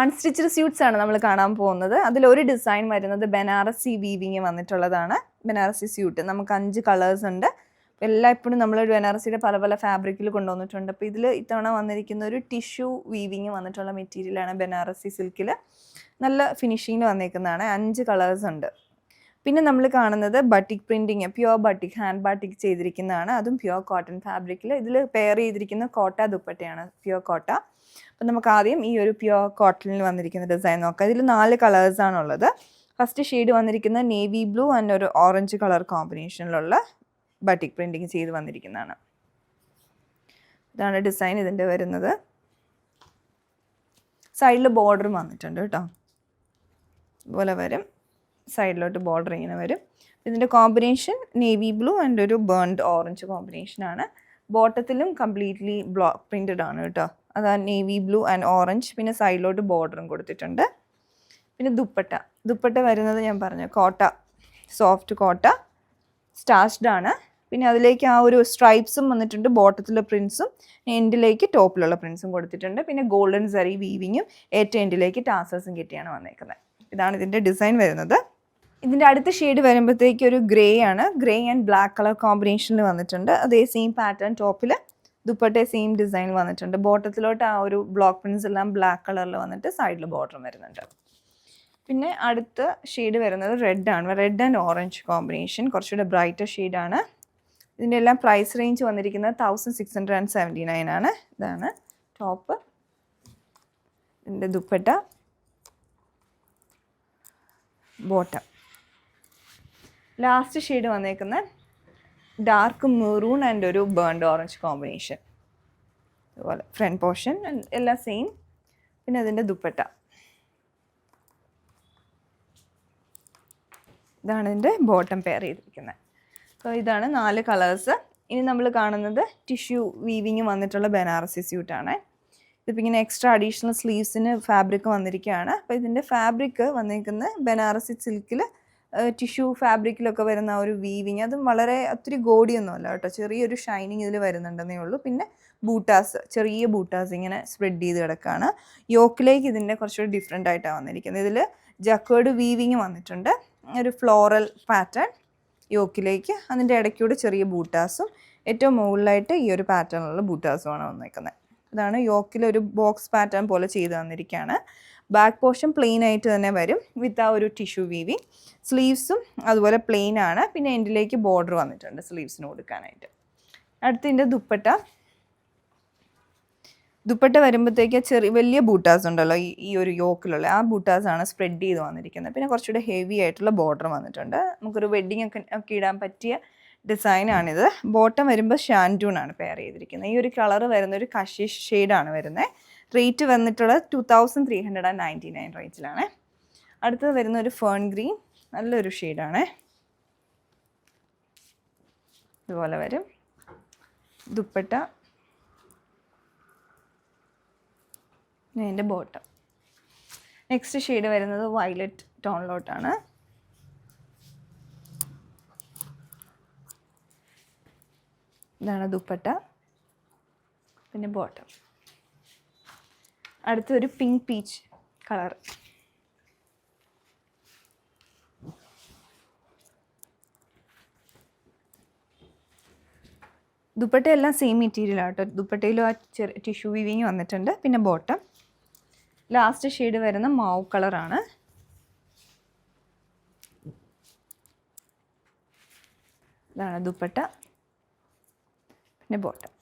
Unstitched suites ആണ് നമ്മൾ കാണാൻ പോകുന്നത്. അതിലൊരു ഡിസൈൻ വരുന്നത് ബനാറസി വീവിങ് വന്നിട്ടുള്ളതാണ്. ബനാറസി സ്യൂട്ട് നമുക്ക് 5 കളേഴ്സ് ഉണ്ട്. എല്ലാം ഇപ്പോഴും നമ്മൾ ബനാറസിയുടെ പല പല ഫാബ്രിക്കിൽ കൊണ്ടുവന്നിട്ടുണ്ട്. അപ്പോൾ ഇതിൽ ഇത്തവണ വന്നിരിക്കുന്ന ഒരു ടിഷ്യൂ വീവിങ് വന്നിട്ടുള്ള മെറ്റീരിയലാണ് ബനാറസി സിൽക്കിൽ. നല്ല ഫിനിഷിങ്ങിൽ വന്നിരിക്കുന്നതാണ്. 5 കളേഴ്സ് ഉണ്ട്. പിന്നെ നമ്മൾ കാണുന്നത് batik printing, pure batik, hand batik ചെയ്തിരിക്കുന്നതാണ്. അതും പ്യുവർ കോട്ടൺ ഫാബ്രിക്കിൽ. ഇതിൽ പെയർ ചെയ്തിരിക്കുന്ന കോട്ട ദുപ്പട്ടയാണ്, പ്യുവർ കോട്ട. അപ്പം നമുക്ക് ആദ്യം ഈ ഒരു പ്യുവർ കോട്ടണിൽ വന്നിരിക്കുന്ന ഡിസൈൻ നോക്കാം. ഇതിൽ 4 കളേഴ്സാണുള്ളത്. ഫസ്റ്റ് ഷെയ്ഡ് വന്നിരിക്കുന്ന നേവി ബ്ലൂ ആൻഡ് ഒരു ഓറഞ്ച് കളർ കോമ്പിനേഷനിലുള്ള ബട്ടിക് പ്രിൻറ്റിങ് ചെയ്ത് വന്നിരിക്കുന്നതാണ്. ഇതാണ് ഡിസൈൻ ഇതിൻ്റെ വരുന്നത്. സൈഡിൽ ബോർഡറും വന്നിട്ടുണ്ട് കേട്ടോ. ഇതുപോലെ വരും, സൈഡിലോട്ട് ബോർഡർ ഇങ്ങനെ വരും. ഇതിൻ്റെ കോമ്പിനേഷൻ നേവി ബ്ലൂ ആൻഡ് ഒരു ബേൺഡ് ഓറഞ്ച് കോമ്പിനേഷനാണ്. ബോട്ടത്തിലും കംപ്ലീറ്റ്ലി ബ്ലോക്ക് പ്രിൻറ്റഡ് ആണ് കേട്ടോ. അതാ നേവി ബ്ലൂ ആൻഡ് ഓറഞ്ച്. പിന്നെ സൈഡിലോട്ട് ബോർഡറും കൊടുത്തിട്ടുണ്ട്. പിന്നെ ദുപ്പട്ട വരുന്നത് ഞാൻ പറഞ്ഞു കോട്ട, സോഫ്റ്റ് കോട്ട, സ്റ്റാച്ച്ഡ് ആണ്. പിന്നെ അതിലേക്ക് ആ ഒരു സ്ട്രൈപ്സും വന്നിട്ടുണ്ട്, ബോട്ടത്തിലെ പ്രിൻസും എൻഡിലേക്ക് ടോപ്പിലുള്ള പ്രിൻസും കൊടുത്തിട്ടുണ്ട്. പിന്നെ ഗോൾഡൻ സറി വീവിങ്ങും ഏറ്റവും എൻഡിലേക്ക് ടാസേഴ്സും കിട്ടിയാണ് വന്നേക്കുന്നത്. ഇതാണ് ഇതിൻ്റെ ഡിസൈൻ വരുന്നത്. ഇതിൻ്റെ അടുത്ത ഷെയ്ഡ് വരുമ്പോഴത്തേക്ക് ഒരു ഗ്രേ ആണ്. ഗ്രേ ആൻഡ് ബ്ലാക്ക് കളർ കോമ്പിനേഷനിൽ വന്നിട്ടുണ്ട്. അതേ സെയിം പാറ്റേൺ ടോപ്പിൽ ദുപ്പട്ട സെയിം ഡിസൈൻ വന്നിട്ടുണ്ട്. ബോട്ടത്തിലോട്ട് ആ ഒരു ബ്ലോക്ക് പ്രിൻസ് എല്ലാം ബ്ലാക്ക് കളറിൽ വന്നിട്ട് സൈഡിൽ ബോർഡർ വരുന്നുണ്ട്. പിന്നെ അടുത്ത ഷെയ്ഡ് വരുന്നത് റെഡ് ആണ്. റെഡ് ആൻഡ് ഓറഞ്ച് കോമ്പിനേഷൻ, കുറച്ചുകൂടെ ബ്രൈറ്റർ ഷെയ്ഡാണ്. ഇതിൻ്റെ എല്ലാം പ്രൈസ് റേഞ്ച് വന്നിരിക്കുന്നത് 1679 ആണ്. ഇതാണ് ടോപ്പ്. ഇതിൻ്റെ ദുപ്പട്ട, ബോട്ടം. ലാസ്റ്റ് ഷെയ്ഡ് വന്നേക്കുന്ന ഡാർക്ക് മെറൂൺ ആൻഡ് ഒരു ബേൺഡ് ഓറഞ്ച് കോമ്പിനേഷൻ. അതുപോലെ ഫ്രണ്ട് പോർഷൻ എല്ലാം സെയിം. പിന്നെ അതിൻ്റെ ദുപ്പട്ട. ഇതാണ് ഇതിൻ്റെ ബോട്ടം പെയർ ചെയ്തിരിക്കുന്നത്. അപ്പോൾ ഇതാണ് 4 കളേഴ്സ്. ഇനി നമ്മൾ കാണുന്നത് ടിഷ്യൂ വീവിങ് വന്നിട്ടുള്ള ബനാറസി സ്യൂട്ടാണ്. ഇതിപ്പോൾ ഇങ്ങനെ എക്സ്ട്രാ അഡീഷണൽ സ്ലീവ്സിന് ഫാബ്രിക് വന്നിരിക്കുകയാണ്. അപ്പോൾ ഇതിൻ്റെ ഫാബ്രിക് വന്നിരിക്കുന്നത് ബനാറസി സിൽക്കിൽ ടിഷ്യൂ ഫാബ്രിക്കിലൊക്കെ വരുന്ന ഒരു വീവിങ്. അതും വളരെ ഒത്തിരി ഗോഡിയൊന്നുമല്ല കേട്ടോ, ചെറിയൊരു ഷൈനിങ് ഇതിൽ വരുന്നുണ്ടെന്നേ ഉള്ളൂ. പിന്നെ ബൂട്ടാസ്, ചെറിയ ബൂട്ടാസ് ഇങ്ങനെ സ്പ്രെഡ് ചെയ്ത് കിടക്കുകയാണ്. യോക്കിലേക്ക് ഇതിൻ്റെ കുറച്ചുകൂടി ഡിഫറെൻ്റ് ആയിട്ടാണ് വന്നിരിക്കുന്നത്. ഇതിൽ ജക്കേർഡ് വീവിങ് വന്നിട്ടുണ്ട്, ഒരു ഫ്ലോറൽ പാറ്റേൺ യോക്കിലേക്ക്. അതിൻ്റെ ഇടയ്ക്കൂടെ ചെറിയ ബൂട്ടാസും ഏറ്റവും മുകളിലായിട്ട് ഈ ഒരു പാറ്റേണിലുള്ള ബൂട്ടാസുമാണ് വന്നിരിക്കുന്നത്. ഇതാണ് യോക്കിലൊരു ബോക്സ് പാറ്റേൺ പോലെ ചെയ്ത് തന്നിരിക്കുകയാണ്. ബാക്ക് പോർഷൻ പ്ലെയിൻ ആയിട്ട് തന്നെ വരും വിത്ത് ആ ഒരു ടിഷ്യൂ വീവിങ്. സ്ലീവ്സും അതുപോലെ പ്ലെയിൻ ആണ്. പിന്നെ എൻഡിലേക്ക് ബോർഡർ വന്നിട്ടുണ്ട് സ്ലീവ്സിന് കൊടുക്കാനായിട്ട്. അടുത്തതിൻ്റെ ദുപ്പട്ട വരുമ്പോഴത്തേക്ക് വലിയ ബൂട്ടാസ് ഉണ്ടല്ലോ ഈ ഒരു യോക്കിലുള്ള, ആ ബൂട്ടാസാണ് സ്പ്രെഡ് ചെയ്ത് വന്നിരിക്കുന്നത്. പിന്നെ കുറച്ചുകൂടെ ഹെവി ആയിട്ടുള്ള ബോർഡർ വന്നിട്ടുണ്ട്. നമുക്കൊരു വെഡ്ഡിങ് ഒക്കെ ഇടാൻ പറ്റിയ ഡിസൈനാണിത്. ബോട്ടം വരുമ്പോൾ ഷാൻറ്റൂണാണ് പെയർ ചെയ്തിരിക്കുന്നത്. ഈ ഒരു കളർ വരുന്ന ഒരു കഷീഷ് ഷെയ്ഡാണ് വരുന്നത്. റേറ്റ് വന്നിട്ടുള്ളത് 2399 റേഞ്ചിലാണ്. അടുത്തത് വരുന്ന ഒരു ഫേൺ ഗ്രീൻ, നല്ലൊരു ഷെയ്ഡാണ്. ഇതുപോലെ വരും ദുപ്പട്ട, ഇതിൻ്റെ ബോട്ടം. നെക്സ്റ്റ് ഷെയ്ഡ് വരുന്നത് വയലറ്റ് ടോണിലോട്ടാണ്. ഇതാണ് ദുപ്പട്ട, പിന്നെ ബോട്ടം. അടുത്തൊരു പിങ്ക് പീച്ച് കളർ. ദുപ്പട്ടയെല്ലാം സെയിം മെറ്റീരിയലാണ് കേട്ടോ. ദുപ്പട്ടയിലും ആ ടിഷ്യൂ വീവിങ് വന്നിട്ടുണ്ട്. പിന്നെ ബോട്ടം. ലാസ്റ്റ് ഷെയ്ഡ് വരുന്ന മാവ് കളറാണ്. ഇതാണ് ദുപ്പട്ട, പിന്നെ ബോട്ടം.